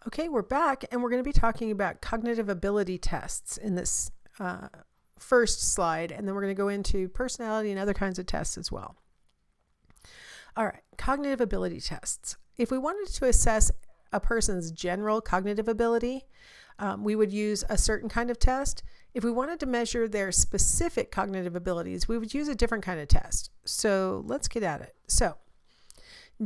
Okay, we're back, and we're going to be talking about cognitive ability tests in this first slide, and then we're going to go into personality and other kinds of tests as well. All right, cognitive ability tests. If we wanted to assess a person's general cognitive ability, we would use a certain kind of test. If we wanted to measure their specific cognitive abilities, we would use a different kind of test. So let's get at it. So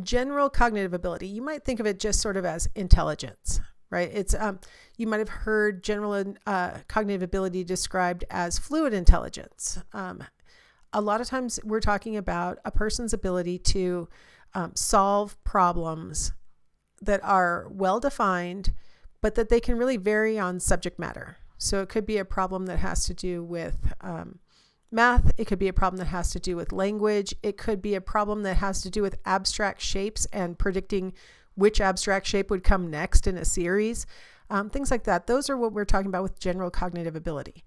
general cognitive ability, you might think of it just sort of as intelligence, right? It's you might have heard general cognitive ability described as fluid intelligence. A lot of times we're talking about a person's ability to solve problems that are well defined, but that they can really vary on subject matter. So it could be a problem that has to do with math. It could be a problem that has to do with language. It could be a problem that has to do with abstract shapes and predicting which abstract shape would come next in a series. Things like that. Those are what we're talking about with general cognitive ability.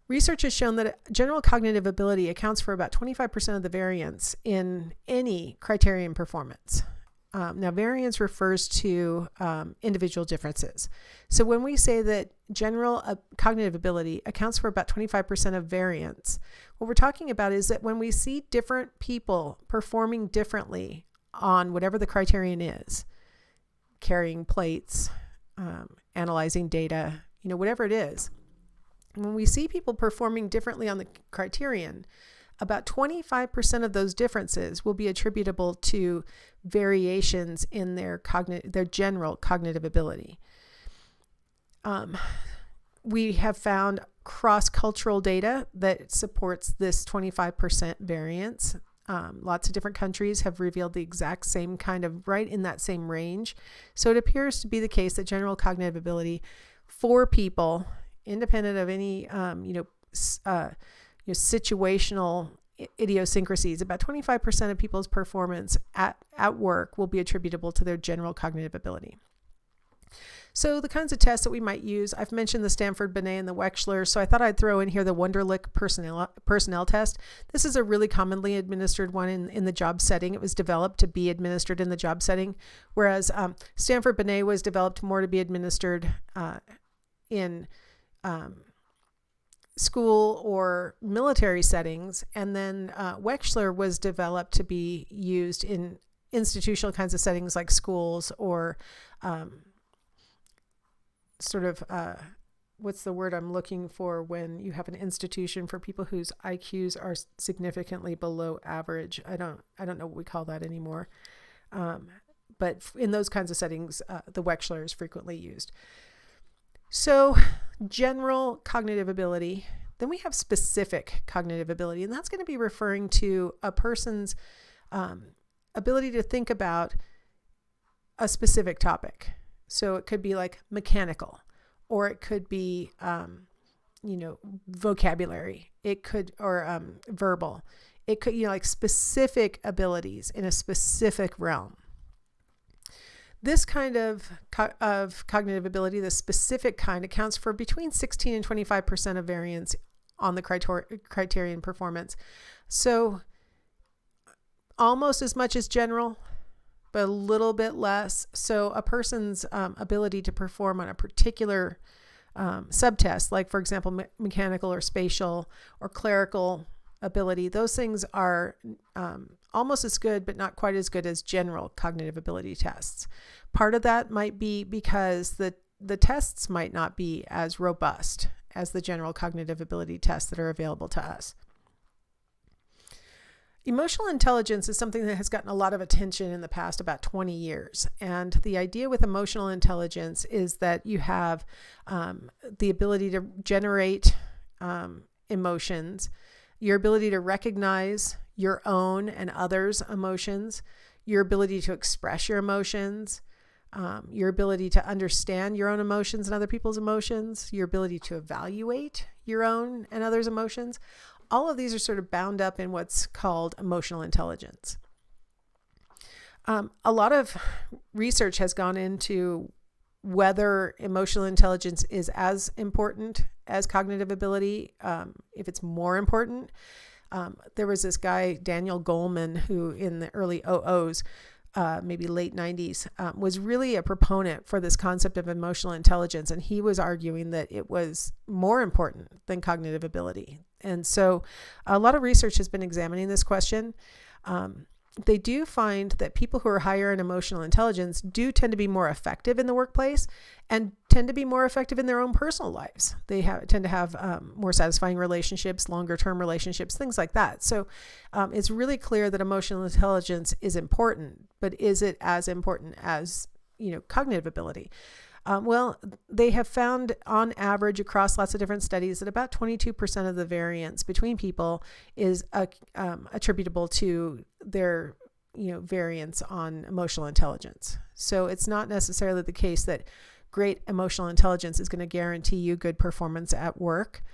Research has shown that general cognitive ability accounts for about 25% of the variance in any criterion performance. Now, variance refers to individual differences. So when we say that general cognitive ability accounts for about 25% of variance, what we're talking about is that when we see different people performing differently on whatever the criterion is, carrying plates, analyzing data, whatever it is, when we see people performing differently on the criterion, about 25% of those differences will be attributable to variations in their general cognitive ability. We have found cross-cultural data that supports this 25% variance. Lots of different countries have revealed the exact same kind of right in that same range. So it appears to be the case that general cognitive ability for people, independent of any situational idiosyncrasies, about 25% of people's performance at work will be attributable to their general cognitive ability. So the kinds of tests that we might use, I've mentioned the Stanford Binet and the Wechsler, so I thought I'd throw in here the Wonderlic personnel test. This is a really commonly administered one in the job setting. It was developed to be administered in the job setting, whereas Stanford Binet was developed more to be administered in school or military settings, and then Wechsler was developed to be used in institutional kinds of settings like schools or what's the word I'm looking for when you have an institution for people whose IQs are significantly below average. I don't know what we call that anymore. But in those kinds of settings, the Wechsler is frequently used. So general cognitive ability, then we have specific cognitive ability, and that's going to be referring to a person's ability to think about a specific topic. So it could be like mechanical, or it could be, vocabulary. It could, or verbal. It could, like specific abilities in a specific realm. This kind of cognitive ability, the specific kind, accounts for between 16 and 25% of variance on the criterion performance. So almost as much as general, but a little bit less. So a person's ability to perform on a particular subtest, like for example, mechanical or spatial or clerical ability, those things are almost as good, but not quite as good as general cognitive ability tests. Part of that might be because the tests might not be as robust as the general cognitive ability tests that are available to us. Emotional intelligence is something that has gotten a lot of attention in the past about 20 years. And the idea with emotional intelligence is that you have the ability to generate emotions, your ability to recognize your own and others' emotions, your ability to express your emotions, your ability to understand your own emotions and other people's emotions, your ability to evaluate your own and others' emotions. All of these are sort of bound up in what's called emotional intelligence. A lot of research has gone into whether emotional intelligence is as important as cognitive ability, if it's more important. There was this guy, Daniel Goleman, who in the early 00s maybe late 90s, was really a proponent for this concept of emotional intelligence. And he was arguing that it was more important than cognitive ability. And so a lot of research has been examining this question. They do find that people who are higher in emotional intelligence do tend to be more effective in the workplace and tend to be more effective in their own personal lives. They tend to have more satisfying relationships, longer term relationships, things like that. So it's really clear that emotional intelligence is important, but is it as important as, cognitive ability? Well, they have found on average across lots of different studies that about 22% of the variance between people is attributable to their, variance on emotional intelligence. So it's not necessarily the case that great emotional intelligence is going to guarantee you good performance at work.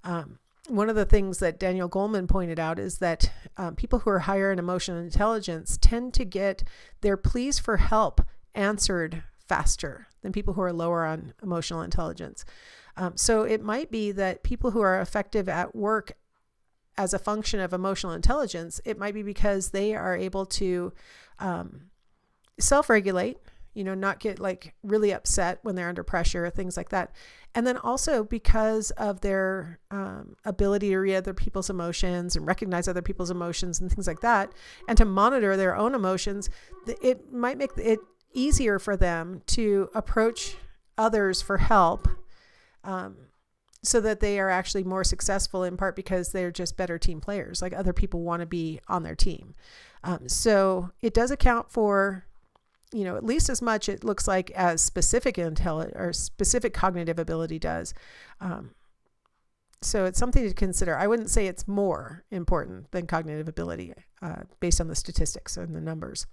One of the things that Daniel Goleman pointed out is that people who are higher in emotional intelligence tend to get their pleas for help answered faster than people who are lower on emotional intelligence. So it might be that people who are effective at work as a function of emotional intelligence, it might be because they are able to self-regulate, not get really upset when they're under pressure, things like that. And then also because of their ability to read other people's emotions and recognize other people's emotions and things like that, and to monitor their own emotions, it might make it easier for them to approach others for help, so that they are actually more successful, in part because they're just better team players. Like, other people want to be on their team. So it does account for, at least as much, it looks like, as specific intelligence or specific cognitive ability does. So it's something to consider. I wouldn't say it's more important than cognitive ability based on the statistics and the numbers.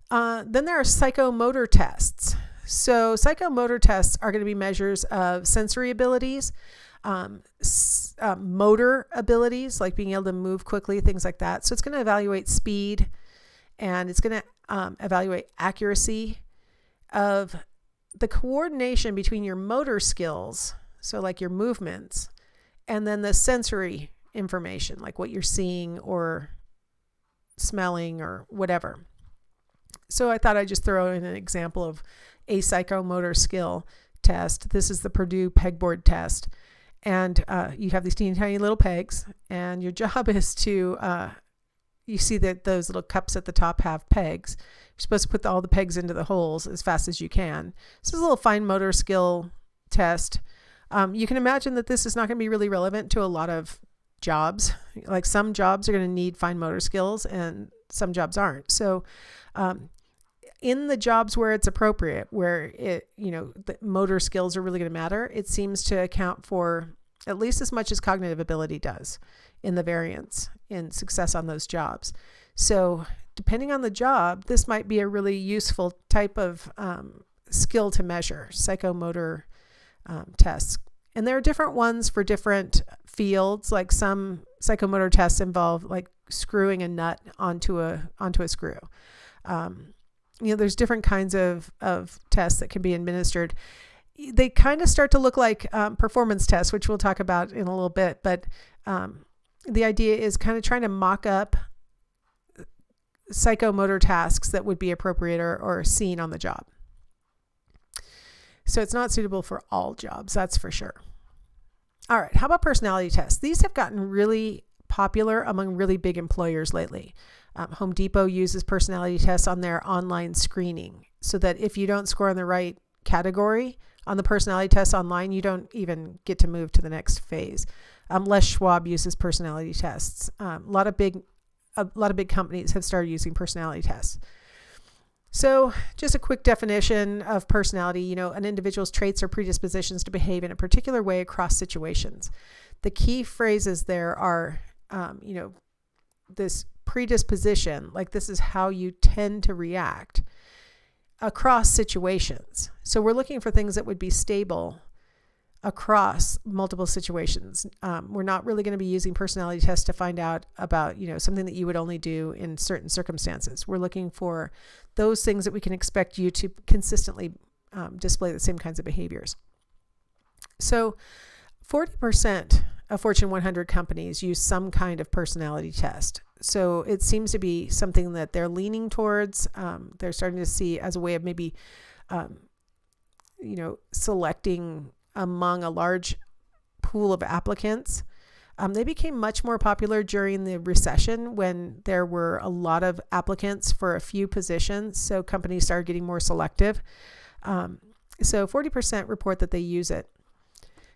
Then there are psychomotor tests. So psychomotor tests are going to be measures of sensory abilities, motor abilities, like being able to move quickly, things like that. So it's going to evaluate speed, and it's going to evaluate accuracy of the coordination between your motor skills, so like your movements, and then the sensory information, like what you're seeing or smelling or whatever. So I thought I'd just throw in an example of a psychomotor skill test. This is the Purdue pegboard test. And you have these teeny tiny little pegs, and your job is to, you see that those little cups at the top have pegs. You're supposed to put all the pegs into the holes as fast as you can. This is a little fine motor skill test. You can imagine that this is not going to be really relevant to a lot of jobs. Like, some jobs are going to need fine motor skills and some jobs aren't. So in the jobs where it's appropriate, where the motor skills are really going to matter, it seems to account for at least as much as cognitive ability does in the variance in success on those jobs. So depending on the job, this might be a really useful type of skill to measure, psychomotor tests. And there are different ones for different fields. Like, some psychomotor tests involve like screwing a nut onto a screw. There's different kinds of tests that can be administered. They kind of start to look like performance tests, which we'll talk about in a little bit. But the idea is kind of trying to mock up psychomotor tasks that would be appropriate or seen on the job. So it's not suitable for all jobs, that's for sure. All right, how about personality tests? These have gotten really popular among really big employers lately. Home Depot uses personality tests on their online screening, so that if you don't score in the right category on the personality test online, you don't even get to move to the next phase. Les Schwab uses personality tests. A lot of big companies have started using personality tests. So just a quick definition of personality, an individual's traits or predispositions to behave in a particular way across situations. The key phrases there are, this predisposition, like this is how you tend to react across situations. So we're looking for things that would be stable across multiple situations. We're not really going to be using personality tests to find out about, something that you would only do in certain circumstances. We're looking for those things that we can expect you to consistently display the same kinds of behaviors. So 40% of Fortune 100 companies use some kind of personality test. So it seems to be something that they're leaning towards. They're starting to see as a way of maybe, selecting among a large pool of applicants. They became much more popular during the recession when there were a lot of applicants for a few positions. So companies started getting more selective. So 40% report that they use it.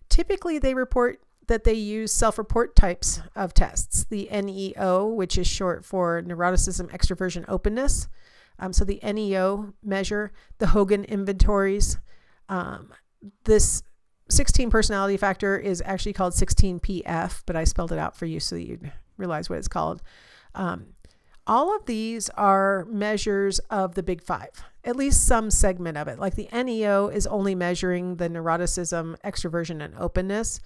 Typically, they report that they use self-report types of tests, the NEO, which is short for neuroticism, extroversion, openness. So the NEO measure, the Hogan inventories. This 16 personality factor is actually called 16PF, but I spelled it out for you so that you'd realize what it's called. All of these are measures of the big five, at least some segment of it. Like the NEO is only measuring the neuroticism, extroversion, and openness.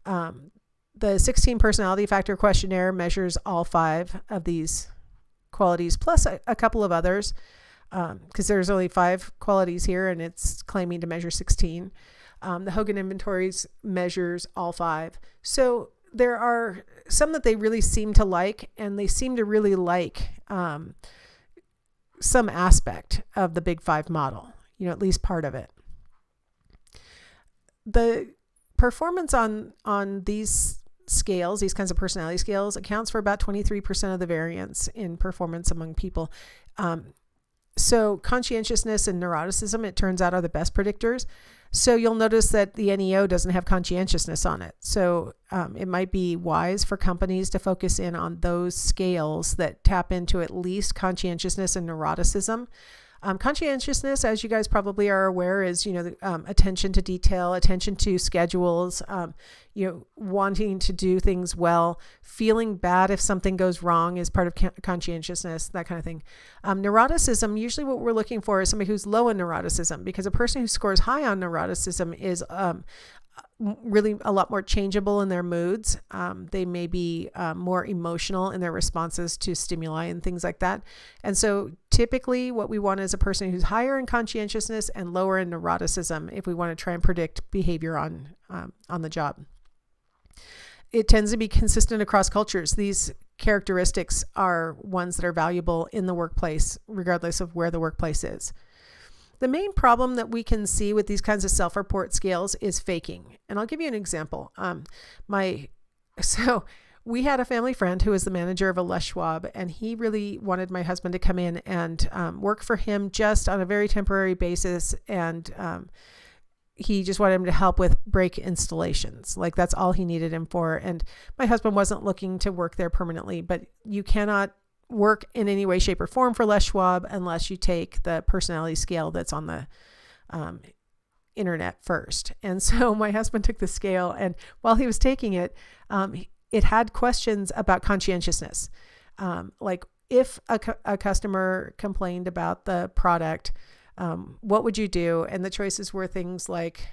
The 16 personality factor questionnaire measures all 5 of these qualities, plus a couple of others, because there's only 5 qualities here and it's claiming to measure 16. The Hogan inventories measures all 5. So there are some that they really seem to like, and they seem to really like some aspect of the Big 5 model, at least part of it. The performance on these scales, these kinds of personality scales, accounts for about 23% of the variance in performance among people. So conscientiousness and neuroticism, it turns out, are the best predictors. So you'll notice that the NEO doesn't have conscientiousness on it. So it might be wise for companies to focus in on those scales that tap into at least conscientiousness and neuroticism. Conscientiousness, as you guys probably are aware, is, attention to detail, attention to schedules, wanting to do things well, feeling bad if something goes wrong is part of conscientiousness, that kind of thing. Neuroticism, usually what we're looking for is somebody who's low in neuroticism, because a person who scores high on neuroticism is really a lot more changeable in their moods. They may be more emotional in their responses to stimuli and things like that. And so typically what we want is a person who's higher in conscientiousness and lower in neuroticism if we want to try and predict behavior on the job. It tends to be consistent across cultures. These characteristics are ones that are valuable in the workplace, regardless of where the workplace is. The main problem that we can see with these kinds of self-report scales is faking. And I'll give you an example. So we had a family friend who was the manager of a Les Schwab, and he really wanted my husband to come in and work for him just on a very temporary basis. And he just wanted him to help with brake installations. Like, that's all he needed him for. And my husband wasn't looking to work there permanently, but you cannot work in any way, shape, or form for Les Schwab unless you take the personality scale that's on the internet first. And so my husband took the scale, and while he was taking it, it had questions about conscientiousness. Like, if a customer complained about the product, what would you do? And the choices were things like,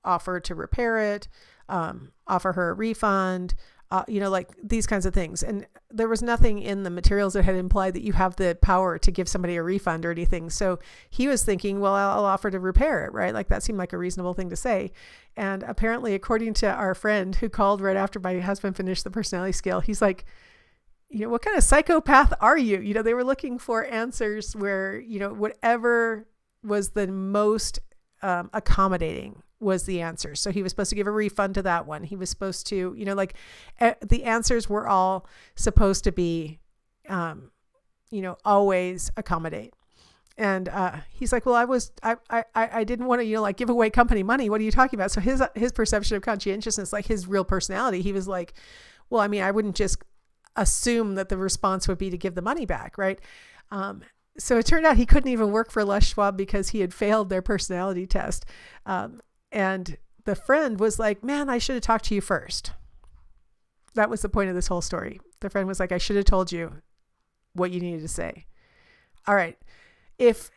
offer to repair it, offer her a refund, like these kinds of things. And there was nothing in the materials that had implied that you have the power to give somebody a refund or anything. So he was thinking, well, I'll offer to repair it, right? Like, that seemed like a reasonable thing to say. And apparently, according to our friend who called right after my husband finished the personality scale, he's like, what kind of psychopath are you? They were looking for answers where, whatever was the most accommodating was the answer. So he was supposed to give a refund to that one. He was supposed to, the answers were all supposed to be, always accommodate. And he's like, well, I didn't want to, give away company money. What are you talking about? So his perception of conscientiousness, like his real personality, he was like, well, I wouldn't just assume that the response would be to give the money back, right? So it turned out he couldn't even work for Les Schwab because he had failed their personality test. And the friend was like, man, I should have talked to you first. That was the point of this whole story. The friend was like, I should have told you what you needed to say. All right. If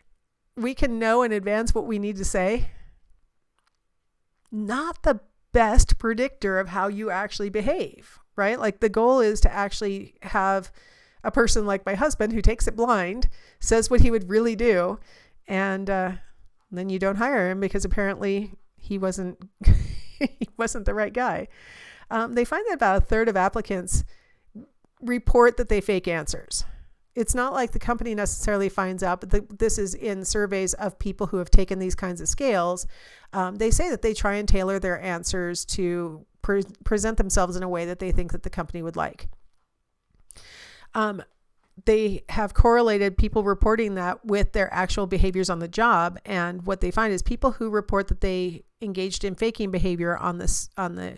we can know in advance what we need to say, not the best predictor of how you actually behave, right? Like, the goal is to actually have a person like my husband who takes it blind, says what he would really do, and then you don't hire him because apparently he wasn't he wasn't the right guy. They find that about a third of applicants report that they fake answers. It's not like the company necessarily finds out, but this is in surveys of people who have taken these kinds of scales. They say that they try and tailor their answers to present themselves in a way that they think that the company would like. They have correlated people reporting that with their actual behaviors on the job. And what they find is people who report that they engaged in faking behavior on the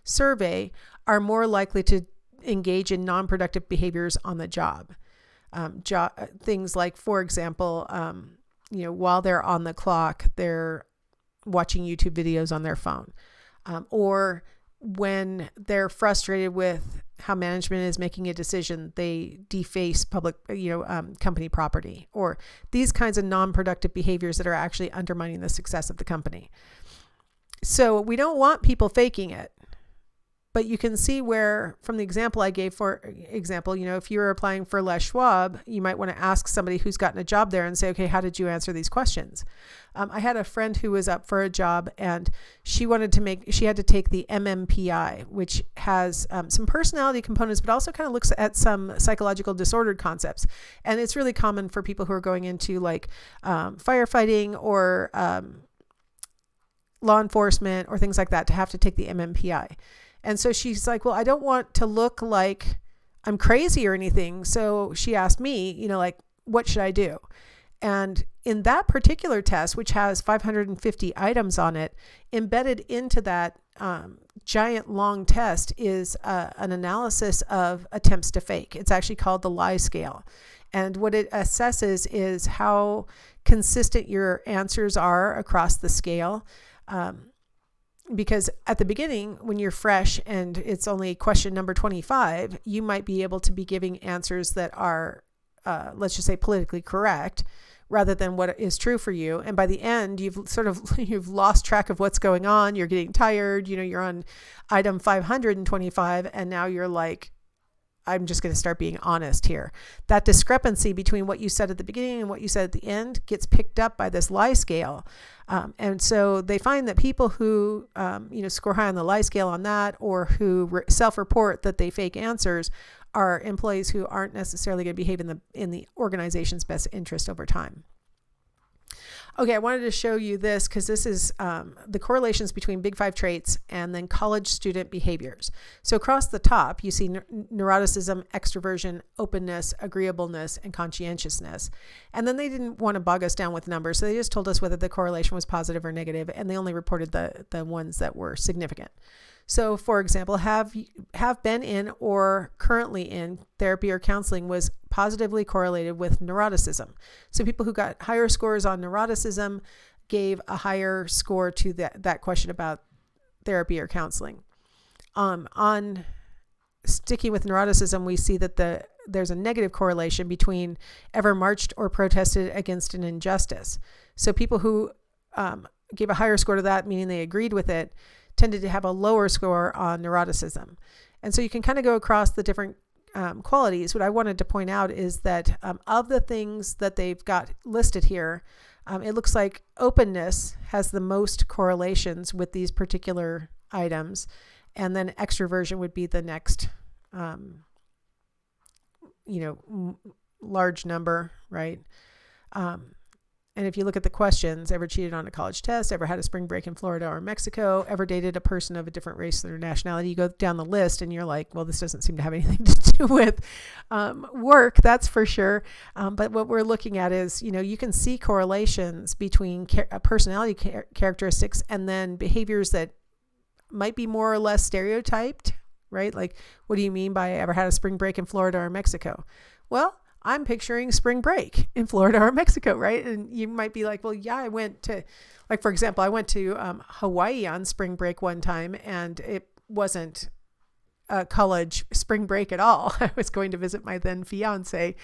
survey are more likely to engage in non-productive behaviors on the job. Things like, for example, while they're on the clock, they're watching YouTube videos on their phone, or when they're frustrated with how management is making a decision, they deface public, company property, or these kinds of non-productive behaviors that are actually undermining the success of the company. So we don't want people faking it. But you can see where, from the example I gave, for example, if you're applying for Les Schwab, you might want to ask somebody who's gotten a job there and say, okay, how did you answer these questions? I had a friend who was up for a job, and she had to take the MMPI, which has some personality components, but also kind of looks at some psychological disordered concepts. And it's really common for people who are going into like firefighting or law enforcement or things like that to have to take the MMPI. And so she's like, well, I don't want to look like I'm crazy or anything. So she asked me, what should I do? And in that particular test, which has 550 items on it, embedded into that giant long test is an analysis of attempts to fake. It's actually called the lie scale. And what it assesses is how consistent your answers are across the scale. Because at the beginning, when you're fresh and it's only question number 25, you might be able to be giving answers that are, let's just say, politically correct rather than what is true for you. And by the end, you've lost track of what's going on. You're getting tired. You're on item 525, and now you're like, I'm just going to start being honest here. That discrepancy between what you said at the beginning and what you said at the end gets picked up by this lie scale. And so they find that people who, score high on the lie scale on that, or who self-report that they fake answers, are employees who aren't necessarily going to behave in the organization's best interest over time. Okay, I wanted to show you this because this is the correlations between Big Five traits and then college student behaviors. So across the top, you see neuroticism, extroversion, openness, agreeableness, and conscientiousness. And then they didn't want to bog us down with numbers, so they just told us whether the correlation was positive or negative, and they only reported the ones that were significant. So, for example, have been in or currently in therapy or counseling was positively correlated with neuroticism. So people who got higher scores on neuroticism gave a higher score to that question about therapy or counseling. On sticking with neuroticism, we see that there's a negative correlation between ever marched or protested against an injustice. So people who gave a higher score to that, meaning they agreed with it, tended to have a lower score on neuroticism. And so you can kind of go across the different qualities. What I wanted to point out is that of the things that they've got listed here, it looks like openness has the most correlations with these particular items. And then extroversion would be the next, large number, right? And if you look at the questions, ever cheated on a college test, ever had a spring break in Florida or Mexico, ever dated a person of a different race or nationality, you go down the list and you're like, well, this doesn't seem to have anything to do with work, that's for sure. But what we're looking at is, you can see correlations between personality characteristics and then behaviors that might be more or less stereotyped, right? Like, what do you mean by ever had a spring break in Florida or Mexico? Well, I'm picturing spring break in Florida or Mexico, right? And you might be like, well, yeah, I went to, like, for example, I went to Hawaii on spring break one time, and it wasn't a college spring break at all. I was going to visit my then fiance,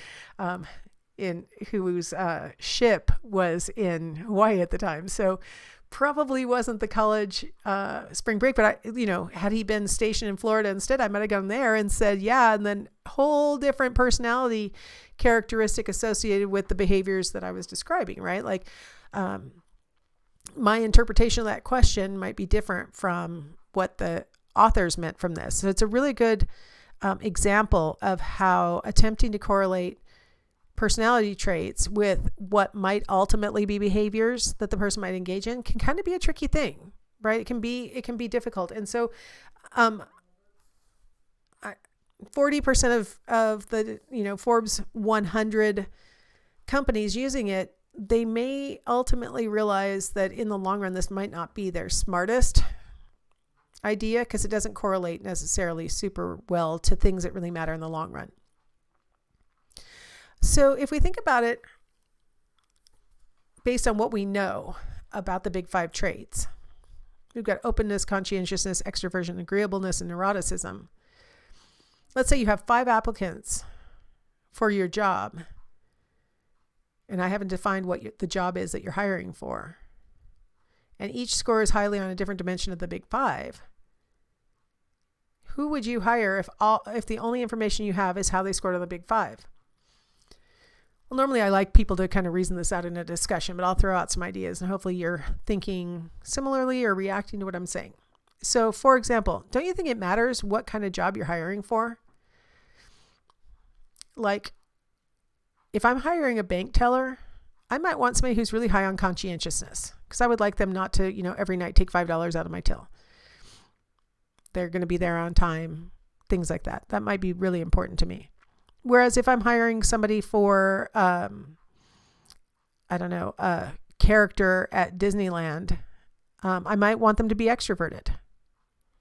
whose ship was in Hawaii at the time. So probably wasn't the college spring break, but had he been stationed in Florida instead, I might have gone there and said, yeah, and then whole different personality characteristic associated with the behaviors that I was describing, right? Like, my interpretation of that question might be different from what the authors meant from this. So it's a really good example of how attempting to correlate personality traits with what might ultimately be behaviors that the person might engage in can kind of be a tricky thing, right? It can be difficult. And so 40% of the, Forbes 100 companies using it, they may ultimately realize that in the long run, this might not be their smartest idea because it doesn't correlate necessarily super well to things that really matter in the long run. So if we think about it based on what we know about the big 5 traits, we've got openness, conscientiousness, extroversion, agreeableness, and neuroticism. Let's say you have 5 applicants for your job, and I haven't defined what the job is that you're hiring for, and each scores highly on a different dimension of the big 5. Who would you hire if the only information you have is how they scored on the big 5? Well, normally I like people to kind of reason this out in a discussion, but I'll throw out some ideas and hopefully you're thinking similarly or reacting to what I'm saying. So, for example, don't you think it matters what kind of job you're hiring for? Like, if I'm hiring a bank teller, I might want somebody who's really high on conscientiousness because I would like them not to, every night take $5 out of my till. They're going to be there on time, things like that. That might be really important to me. Whereas if I'm hiring somebody for, a character at Disneyland, I might want them to be extroverted,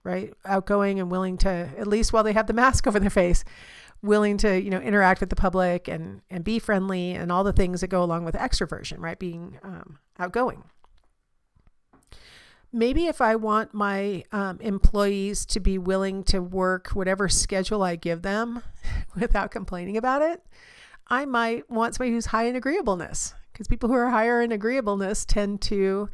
right? Outgoing and willing to, at least while they have the mask over their face, willing to, interact with the public and be friendly and all the things that go along with extroversion, right? Being outgoing. Maybe if I want my employees to be willing to work whatever schedule I give them without complaining about it, I might want somebody who's high in agreeableness, because people who are higher in agreeableness tend to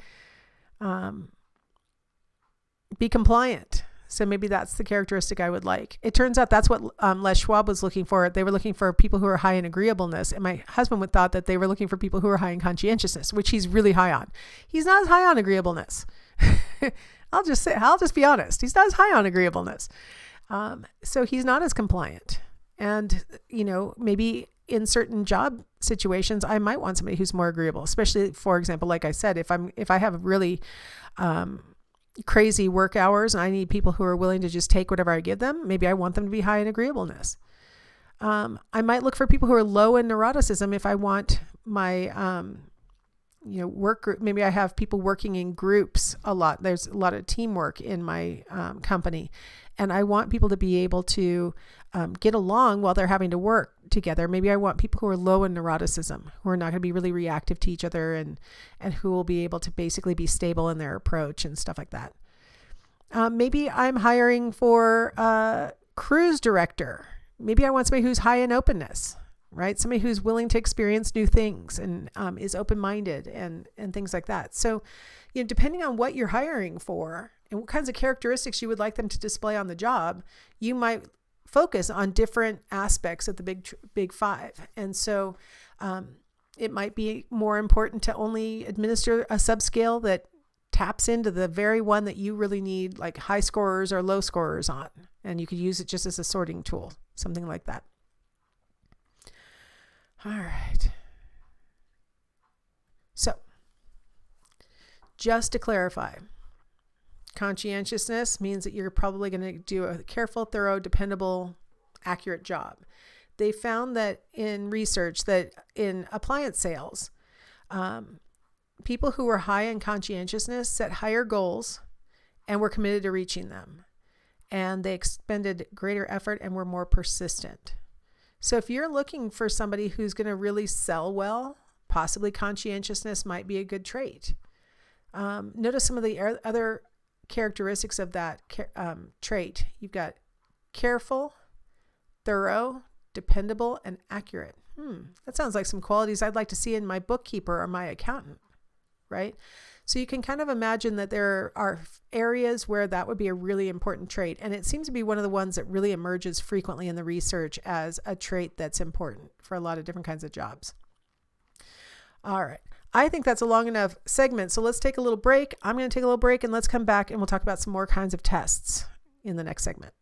be compliant. So maybe that's the characteristic I would like. It turns out that's what Les Schwab was looking for. They were looking for people who are high in agreeableness. And my husband would thought that they were looking for people who are high in conscientiousness, which he's really high on. He's not as high on agreeableness. I'll just be honest. He's not as high on agreeableness. So he's not as compliant. And, maybe in certain job situations, I might want somebody who's more agreeable, especially, for example, like I said, if I have really crazy work hours and I need people who are willing to just take whatever I give them, maybe I want them to be high in agreeableness. I might look for people who are low in neuroticism if I want my work group. Maybe I have people working in groups a lot. There's a lot of teamwork in my company. And I want people to be able to get along while they're having to work together. Maybe I want people who are low in neuroticism, who are not going to be really reactive to each other and who will be able to basically be stable in their approach and stuff like that. Maybe I'm hiring for a cruise director. Maybe I want somebody who's high in openness, right? Somebody who's willing to experience new things and is open-minded and things like that. So, depending on what you're hiring for and what kinds of characteristics you would like them to display on the job, you might focus on different aspects of the big 5. And so it might be more important to only administer a subscale that taps into the very one that you really need, like high scorers or low scorers on. And you could use it just as a sorting tool, something like that. All right. So, just to clarify, conscientiousness means that you're probably going to do a careful, thorough, dependable, accurate job. They found that in research that in appliance sales, people who were high in conscientiousness set higher goals and were committed to reaching them. And they expended greater effort and were more persistent. So if you're looking for somebody who's going to really sell well, possibly conscientiousness might be a good trait. Notice some of the other characteristics of that trait. You've got careful, thorough, dependable, and accurate. That sounds like some qualities I'd like to see in my bookkeeper or my accountant, right? So you can kind of imagine that there are areas where that would be a really important trait. And it seems to be one of the ones that really emerges frequently in the research as a trait that's important for a lot of different kinds of jobs. All right. I think that's a long enough segment. So let's take a little break. I'm going to take a little break and let's come back and we'll talk about some more kinds of tests in the next segment.